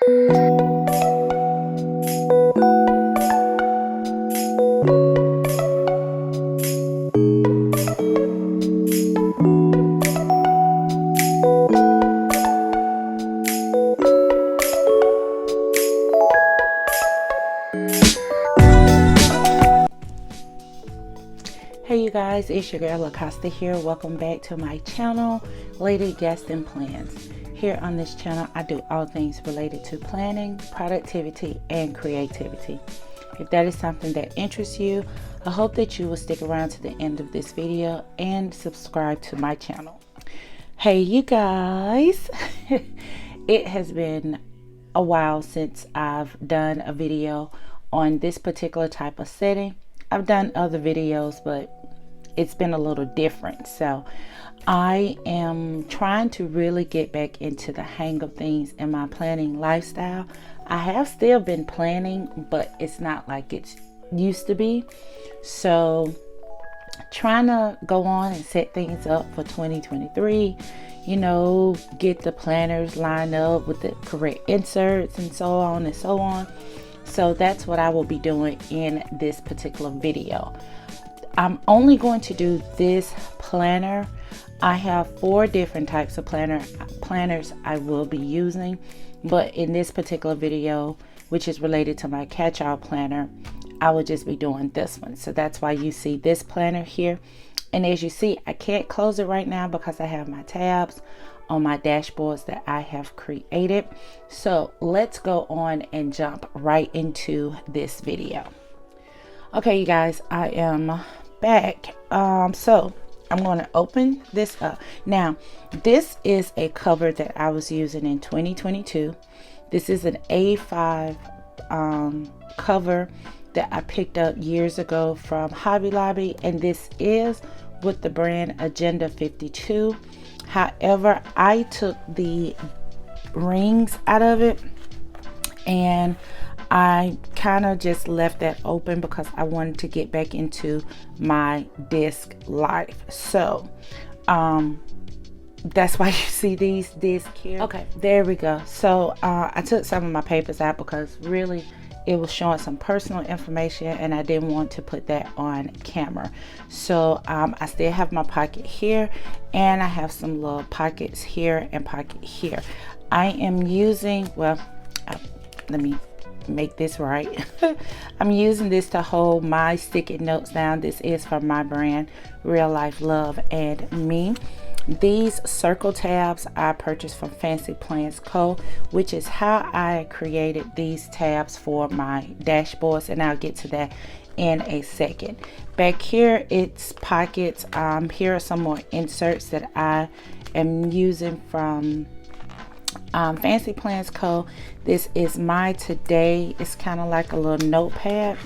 Hey you guys, it's your girl Acosta here. Welcome back to my channel, Lady Gaston Plans. Here on this channel, I do all things related to planning, productivity, and creativity. If that is something that interests you, I hope that you will stick around to the end of this video and subscribe to my channel. Hey you guys, it has been a while since I've done a video on this particular type of setting. I've done other videos, but it's been a little different. So I am trying to really get back into the hang of things in my planning lifestyle. I have still been planning, but it's not like it used to be. So trying to go on and set things up for 2023, you know, get the planners lined up with the correct inserts and so on and so on. So that's what I will be doing in this particular video. I'm only going to do this planner. I have 4 different types of planners I will be using, but in this particular video, which is related to my catch-all planner, I will just be doing this one. So that's why you see this planner here. And as you see, I can't close it right now because I have my tabs on my dashboards that I have created. So let's go on and jump right into this video. Okay, you guys, I am back. So I'm going to open this up. Now, this is a cover that I was using in 2022. This is an A5 cover that I picked up years ago from Hobby Lobby, and this is with the brand Agenda 52. However, I took the rings out of it and I kind of just left that open because I wanted to get back into my disc life. So that's why you see these discs here. Okay, there we go. So I took some of my papers out because really it was showing some personal information and I didn't want to put that on camera. So I still have my pocket here and I have some little pockets here and pocket here. I am using, well, let me make this right. I'm using this to hold my sticky notes down. This is from my brand, Real Life Love and Me. These circle tabs I purchased from Fancy Plans Co., which is how I created these tabs for my dashboards, and I'll get to that in a second. Back here, it's pockets. Here are some more inserts that I am using from Fancy Plans Co. This is my today. It's kind of like a little notepad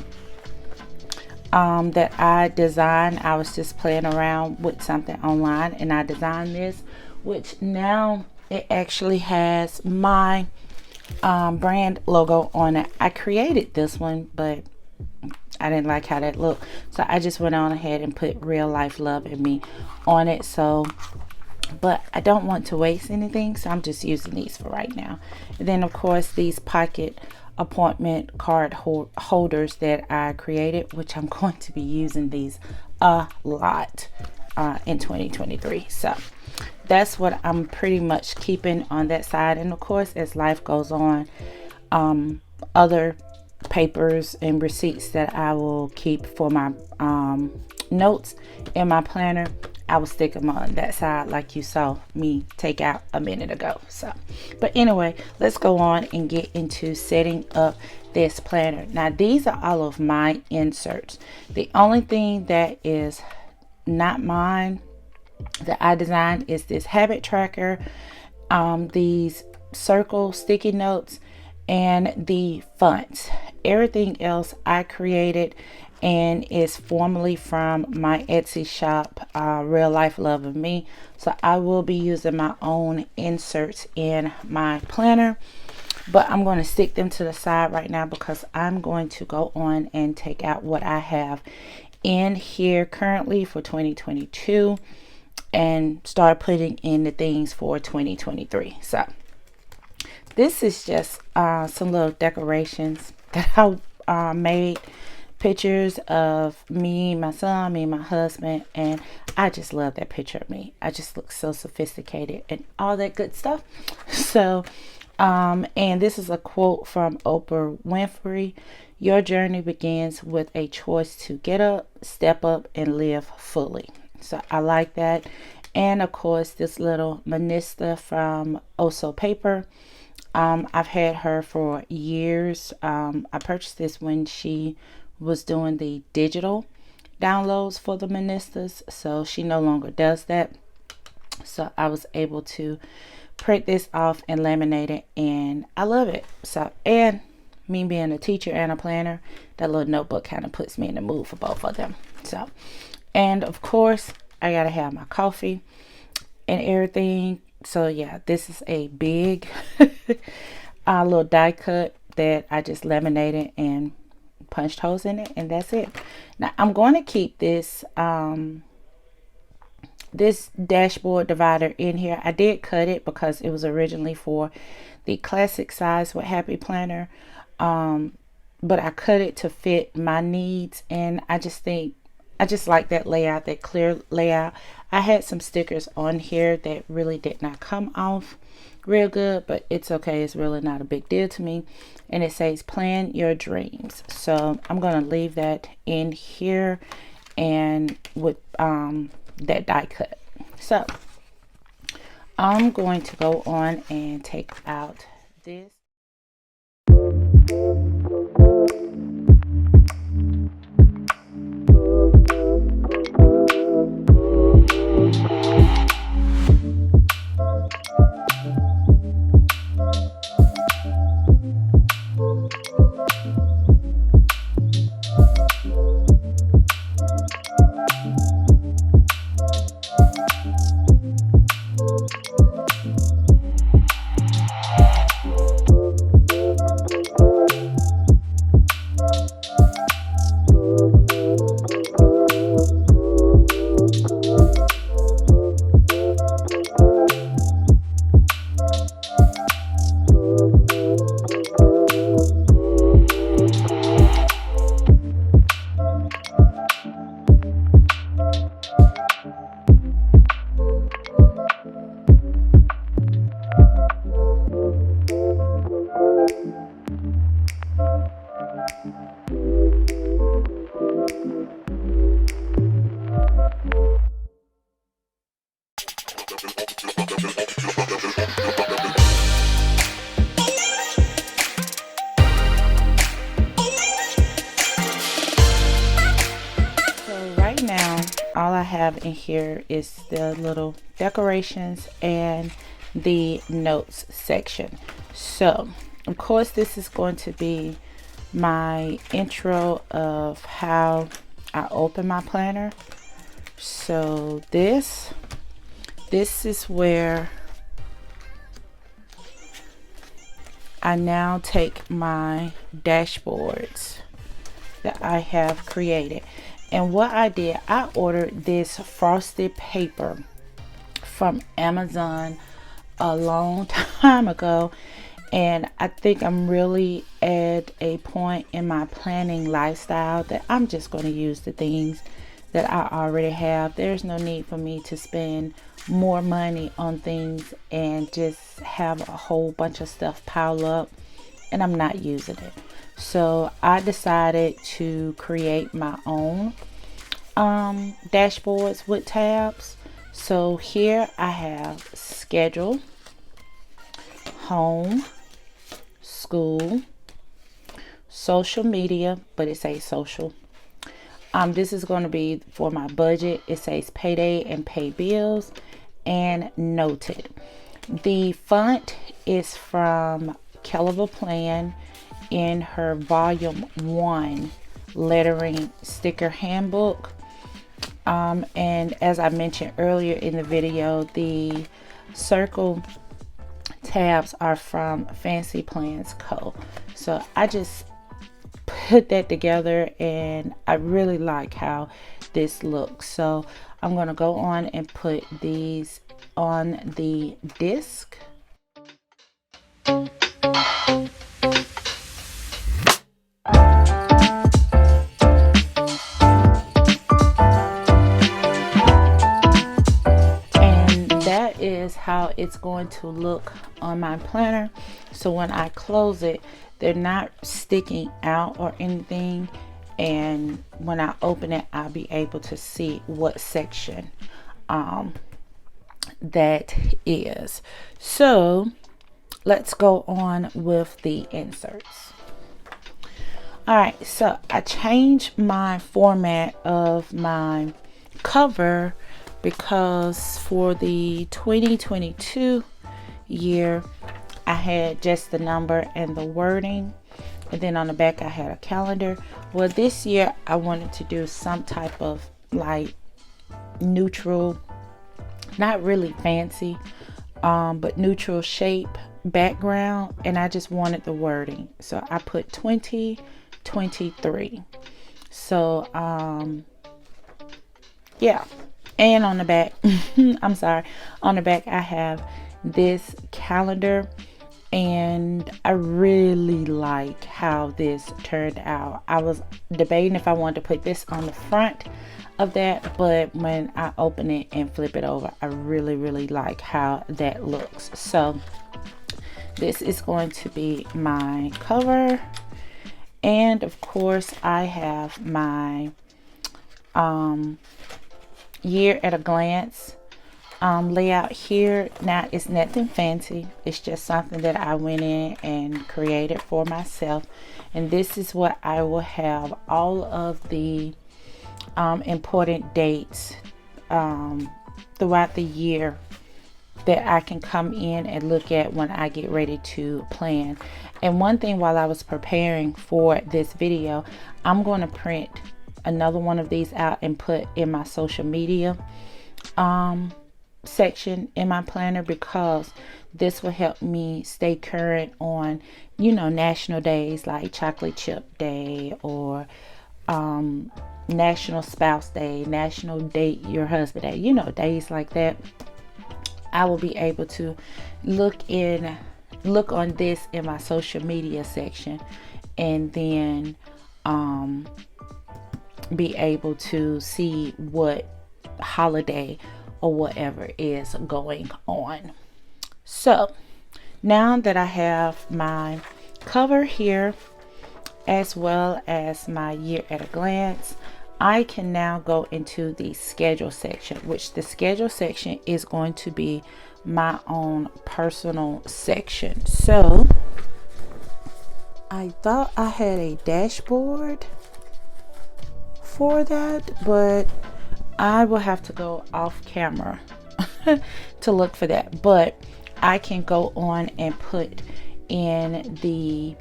that I designed. I was just playing around with something online and I designed this, which now it actually has my brand logo on it. I created this one, but I didn't like how that looked, so I just went on ahead and put Real Life Love and Me on it. So but I don't want to waste anything, so I'm just using these for right now. And then of course these pocket appointment card holders that I created, which I'm going to be using these a lot in 2023. So that's what I'm pretty much keeping on that side. And of course, as life goes on, other papers and receipts that I will keep for my notes in my planner, I will stick them on that side like you saw me take out a minute ago. So, but anyway, let's go on and get into setting up this planner. Now, these are all of my inserts. The only thing that is not mine that I designed is this habit tracker, these circle sticky notes, and the fonts. Everything else I created and is formerly from my Etsy shop, Real Life Love of Me. So I will be using my own inserts in my planner, but I'm going to stick them to the side right now because I'm going to go on and take out what I have in here currently for 2022 and start putting in the things for 2023. So this is just some little decorations that I made. Pictures of me, my son, me, my husband, and I just love that picture of me. I just look so sophisticated and all that good stuff. So, and this is a quote from Oprah Winfrey. Your journey begins with a choice to get up, step up, and live fully. So I like that. And of course, this little Manista from Oso Paper. I've had her for years. I purchased this when she was doing the digital downloads for the Manistas, so she no longer does that. So I was able to print this off and laminate it, and I love it. So, and me being a teacher and a planner, that little notebook kind of puts me in the mood for both of them. So, and of course, I gotta have my coffee and everything. So yeah, this is a big little die cut that I just laminated and punched holes in it, and that's it. Now I'm going to keep this this dashboard divider in here. I did cut it because it was originally for the classic size with Happy Planner, but I cut it to fit my needs, and I just like that layout, that clear layout. I had some stickers on here that really did not come off real good, but it's okay. It's really not a big deal to me. And it says plan your dreams. So I'm going to leave that in here and with that die cut. So I'm going to go on and take out this. All I have in here is the little decorations and the notes section. So of course this is going to be my intro of how I open my planner. So this is where I now take my dashboards that I have created. And what I did, I ordered this frosted paper from Amazon a long time ago. And I think I'm really at a point in my planning lifestyle that I'm just going to use the things that I already have. There's no need for me to spend more money on things and just have a whole bunch of stuff pile up and I'm not using it. So I decided to create my own dashboards with tabs. So here I have schedule, home, school, social media, but it says social. This is going to be for my budget. It says payday and pay bills and noted. The font is from Caliber Plan in her volume 1 lettering sticker handbook. And as I mentioned earlier in the video, the circle tabs are from Fancy Plans Co. So I just put that together and I really like how this looks. So I'm going to go on and put these on the disc. how it's going to look on my planner. So when I close it, they're not sticking out or anything. And when I open it, I'll be able to see what section that is. So let's go on with the inserts. All right, so I changed my format of my cover because for the 2022 year, I had just the number and the wording, and then on the back I had a calendar. Well, this year I wanted to do some type of like neutral, not really fancy, but neutral shape background, and I just wanted the wording, so I put 2023. So yeah, and on the back I'm sorry, on the back I have this calendar, and I really like how this turned out. I was debating if I wanted to put this on the front of that, but when I open it and flip it over, I really like how that looks. So this is going to be my cover, and of course I have my year at a glance layout here. Now it's nothing fancy, it's just something that I went in and created for myself, and this is what I will have all of the important dates throughout the year that I can come in and look at when I get ready to plan. And one thing, while I was preparing for this video, I'm going to print another one of these out and put in my social media section in my planner, because this will help me stay current on, you know, national days like Chocolate Chip Day, or National Spouse Day, National Date Your Husband Day, you know, days like that. I will be able to look on this in my social media section, and then be able to see what holiday or whatever is going on. So now that I have my cover here as well as my year at a glance, I can now go into the schedule section, which the schedule section is going to be my own personal section. So I thought I had a dashboard for that, but I will have to go off camera to look for that. But I can go on and put in the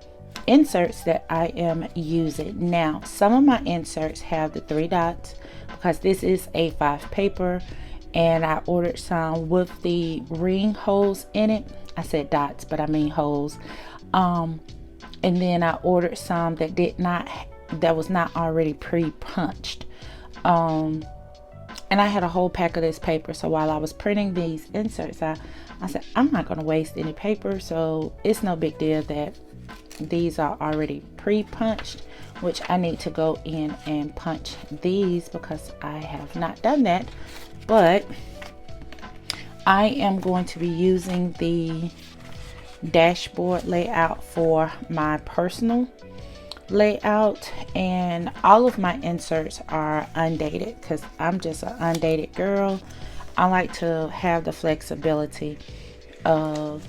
inserts that I am using. Now, some of my inserts have the 3 dots because this is A5 paper, and I ordered some with the ring holes in it. I said dots, but I mean holes. And then I ordered some that was not already pre-punched. And I had a whole pack of this paper, so while I was printing these inserts, I said I'm not going to waste any paper, so it's no big deal that these are already pre-punched, which I need to go in and punch these because I have not done that. But I am going to be using the dashboard layout for my personal layout, and all of my inserts are undated because I'm just an undated girl. I like to have the flexibility of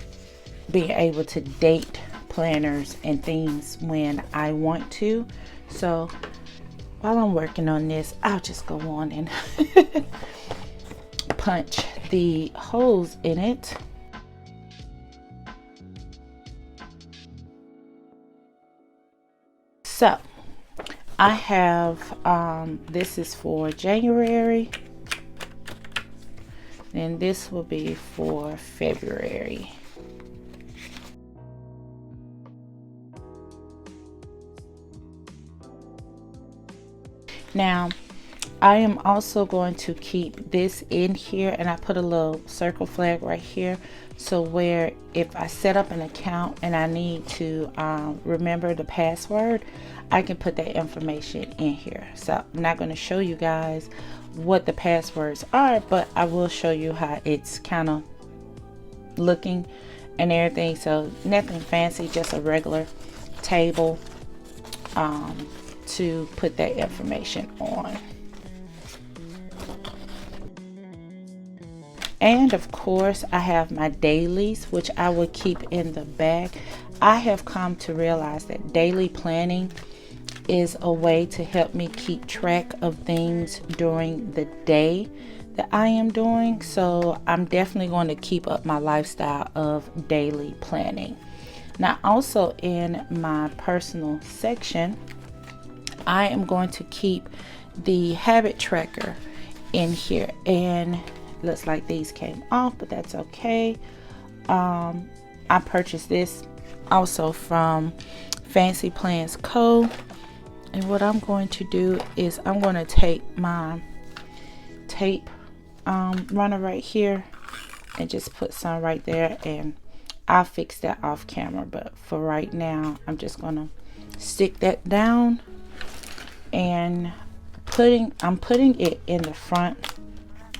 being able to date planners and things when I want to. So while I'm working on this, I'll just go on and punch the holes in it. So I have this is for January, and this will be for February. Now I am also going to keep this in here, and I put a little circle flag right here, so where if I set up an account and I need to remember the password, I can put that information in here. So I'm not going to show you guys what the passwords are, but I will show you how it's kind of looking and everything. So nothing fancy, just a regular table to put that information on. And of course, I have my dailies, which I will keep in the back. I have come to realize that daily planning is a way to help me keep track of things during the day that I am doing. So I'm definitely going to keep up my lifestyle of daily planning. Now, also in my personal section, I am going to keep the habit tracker in here, and looks like these came off, but that's okay. I purchased this also from Fancy Plans Co. And what I'm going to do is I'm going to take my tape runner right here and just put some right there, and I'll fix that off camera. But for right now, I'm just going to stick that down, and I'm putting it in the front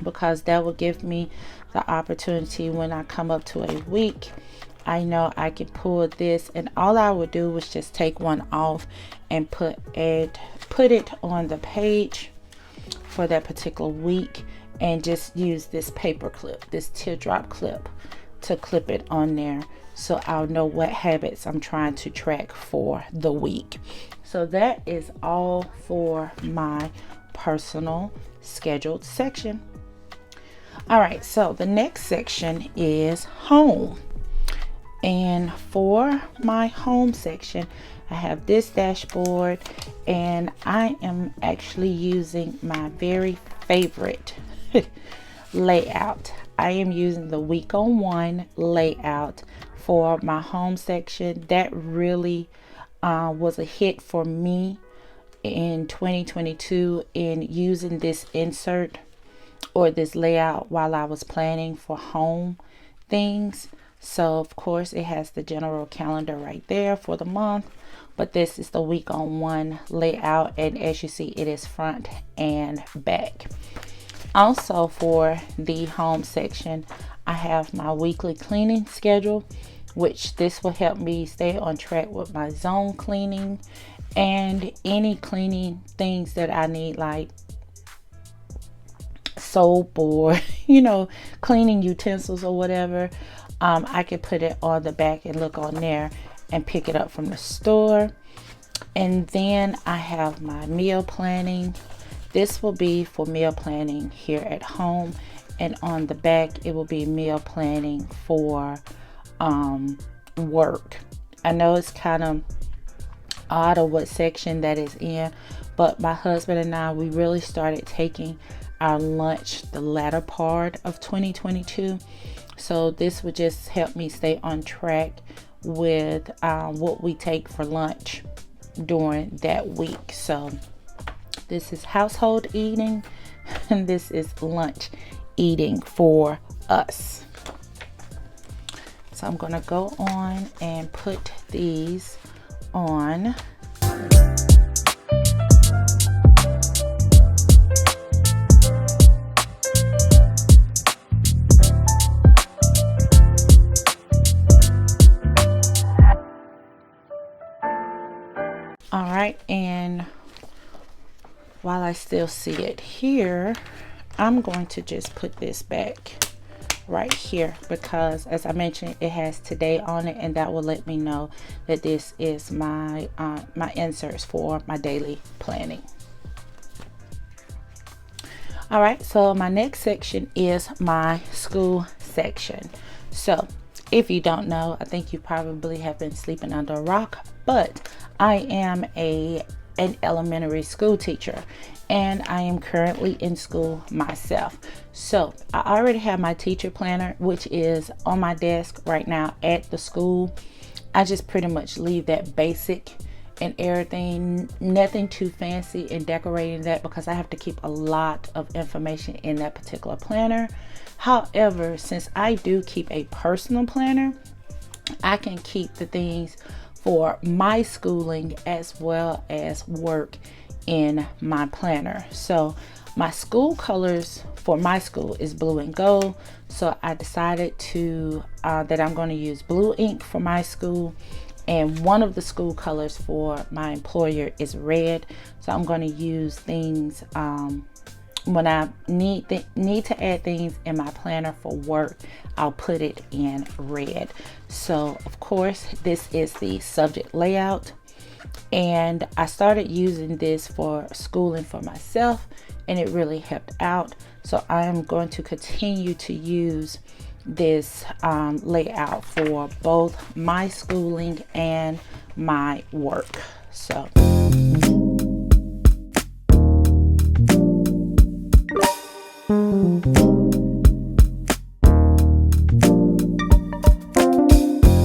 because that will give me the opportunity when I come up to a week. I know I can pull this, and all I would do was just take one off and put it on the page for that particular week, and just use this paper clip, this teardrop clip, to clip it on there, so I'll know what habits I'm trying to track for the week. So that is all for my personal scheduled section. All right, so the next section is home. And for my home section, I have this dashboard, and I am actually using my very favorite layout. I am using the week on one layout for my home section. That really was a hit for me in 2022 in using this insert or this layout while I was planning for home things. So of course it has the general calendar right there for the month, but this is the week on one layout, and as you see, it is front and back. Also for the home section, I have my weekly cleaning schedule, which this will help me stay on track with my zone cleaning and any cleaning things that I need, like soap or cleaning utensils or whatever. I can put it on the back and look on there and pick it up from the store. And then I have my meal planning. This will be for meal planning here at home, and on the back it will be meal planning for work. I know it's kind of odd of what section that is in, but my husband and I, we really started taking our lunch the latter part of 2022. So this would just help me stay on track with what we take for lunch during that week. So this is household eating, and this is lunch eating for us. So I'm going to go on and put these on. All right, and while I still see it here, I'm going to just put this back right here, because as I mentioned, it has today on it, and that will let me know that this is my my inserts for my daily planning. All right, so my next section is my school section. So if you don't know, I think you probably have been sleeping under a rock, but I am an elementary school teacher, and I am currently in school myself. So I already have my teacher planner, which is on my desk right now at the school. I just pretty much leave that basic and everything, nothing too fancy in decorating that, because I have to keep a lot of information in that particular planner. However, since I do keep a personal planner, I can keep the things for my schooling as well as work in my planner. So my school colors for my school is blue and gold. So I decided to that I'm going to use blue ink for my school, and one of the school colors for my employer is red. So I'm going to use things when I need to add things in my planner for work. I'll put it in red. So of course this is the subject layout, and I started using this for schooling for myself, and it really helped out. So I am going to continue to use this layout for both my schooling and my work. So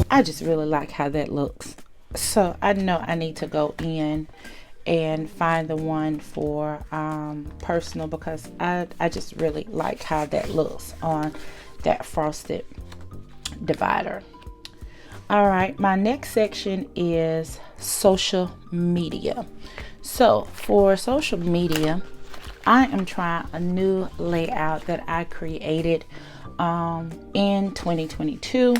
I just really like how that looks. So I know I need to go in and find the one for personal, because I just really like how that looks on that frosted divider. All right, my next section is social media. So for social media, I am trying a new layout that I created in 2022,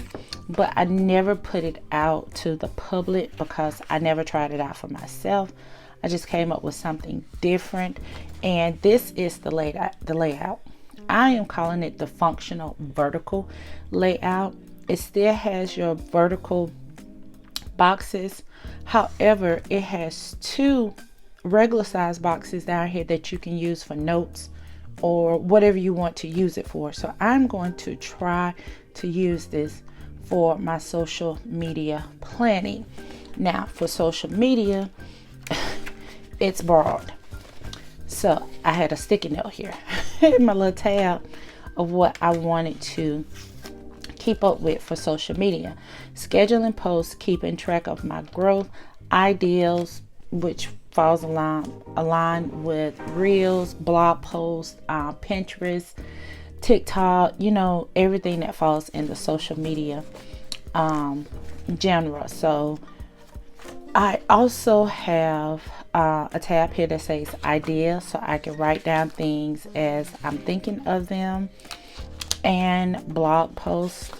but I never put it out to the public because I never tried it out for myself. I just came up with something different, and this is the layout. I am calling it the functional vertical layout. It still has your vertical boxes. However, it has two regular size boxes down here that you can use for notes or whatever you want to use it for. So I'm going to try to use this for my social media planning. Now for social media, it's broad. So I had a sticky note here in my little tab of what I wanted to keep up with for social media. Scheduling posts, keeping track of my growth, ideals, which falls aligned with reels, blog posts, Pinterest, TikTok, everything that falls in the social media genre. So I also have a tab here that says ideas, so I can write down things as I'm thinking of them, and blog posts,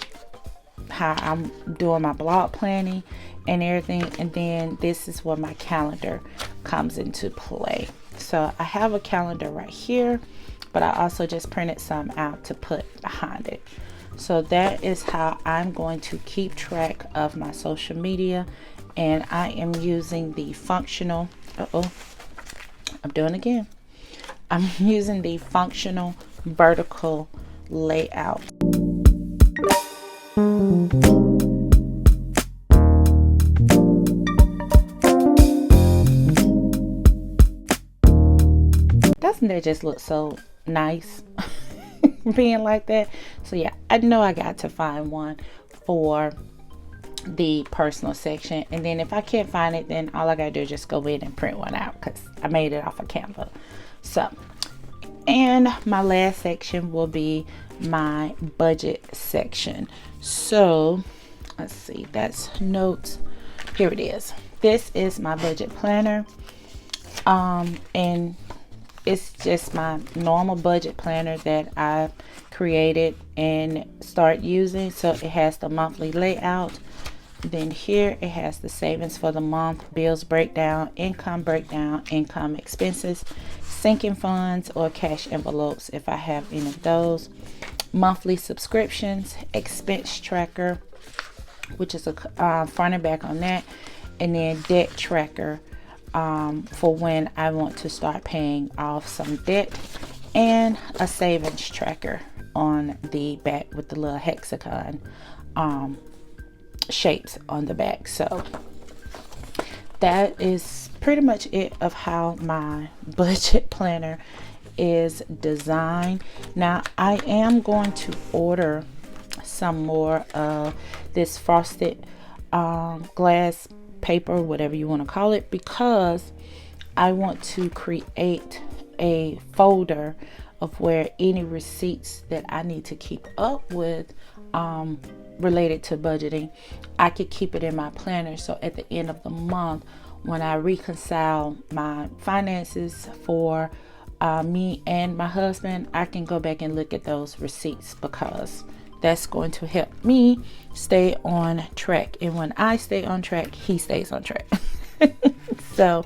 how I'm doing my blog planning and everything. And then this is where my calendar comes into play. So I have a calendar right here, but I also just printed some out to put behind it. So that is how I'm going to keep track of my social media, and I am using the functional I'm doing it again. I'm using the functional vertical layout. Doesn't that just look so nice being like that? So yeah, I know I got to find one for the personal section, and then if I can't find it, then all I gotta do is just go in and print one out because I made it off of Canva. So, and my last section will be my budget section. So let's see, that's notes. Here it is. This is my budget planner, and it's just my normal budget planner that I created and start using. So it has the monthly layout. Then here it has the savings for the month, bills breakdown, income expenses, sinking funds or cash envelopes if I have any of those, monthly subscriptions, expense tracker, which is a front and back on that, and then debt tracker for when I want to start paying off some debt, and a savings tracker on the back with the little hexagon shapes on the back. So that is pretty much it of how my budget planner is designed. Now I am going to order some more of this frosted glass paper, whatever you want to call it, because I want to create a folder of where any receipts that I need to keep up with related to budgeting, I could keep it in my planner. So at the end of the month, when I reconcile my finances for me and my husband, I can go back and look at those receipts, because that's going to help me stay on track. And when I stay on track, he stays on track. So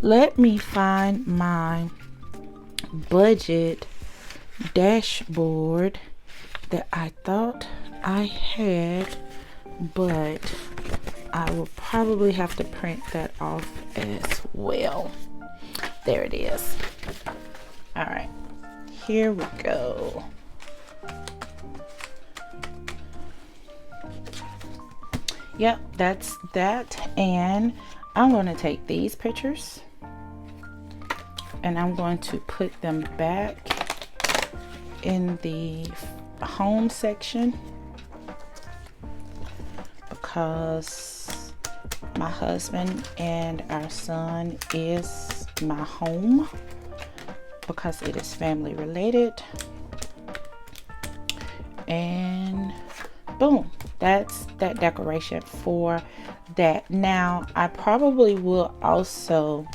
let me find my budget dashboard that I thought I had, but I will probably have to print that off as well. There it is. All right, here we go. Yep, that's that. And I'm going to take these pictures and I'm going to put them back in the home section, because my husband and our son is my home, because it is family related. And boom, that's that decoration for that. Now I probably will also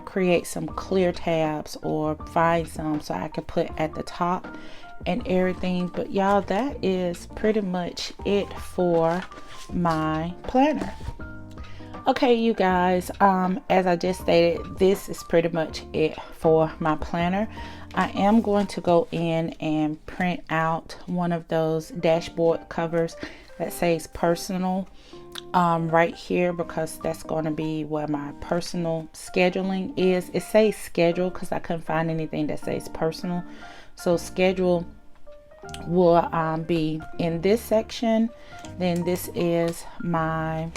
create some clear tabs, or find some so I can put at the top and everything. But y'all, that is pretty much it for my planner. Okay, you guys, as I just stated, this is pretty much it for my planner. I am going to go in and print out one of those dashboard covers that says personal right here, because that's going to be where my personal scheduling is. It says schedule because I couldn't find anything that says personal. So schedule will be in this section. Then this is my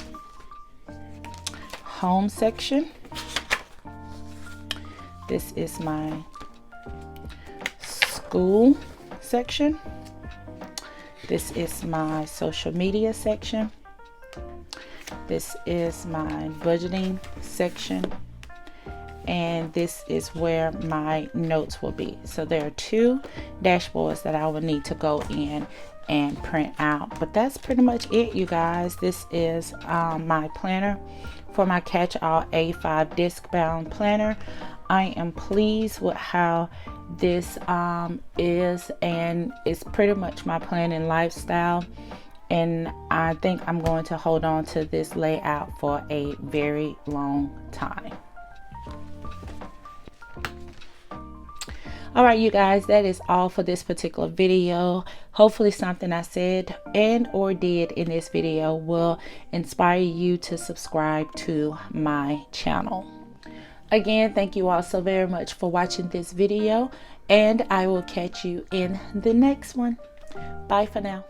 home section. This is my school section. This is my social media section. This is my budgeting section. And this is where my notes will be. So there are two dashboards that I will need to go in and print out. But that's pretty much it, you guys. This is my planner for my catch-all A5 disc bound planner. I am pleased with how this is, and it's pretty much my planning lifestyle. And I think I'm going to hold on to this layout for a very long time. All right, you guys, that is all for this particular video. Hopefully something I said and or did in this video will inspire you to subscribe to my channel. Again, thank you all so very much for watching this video, and I will catch you in the next one. Bye for now.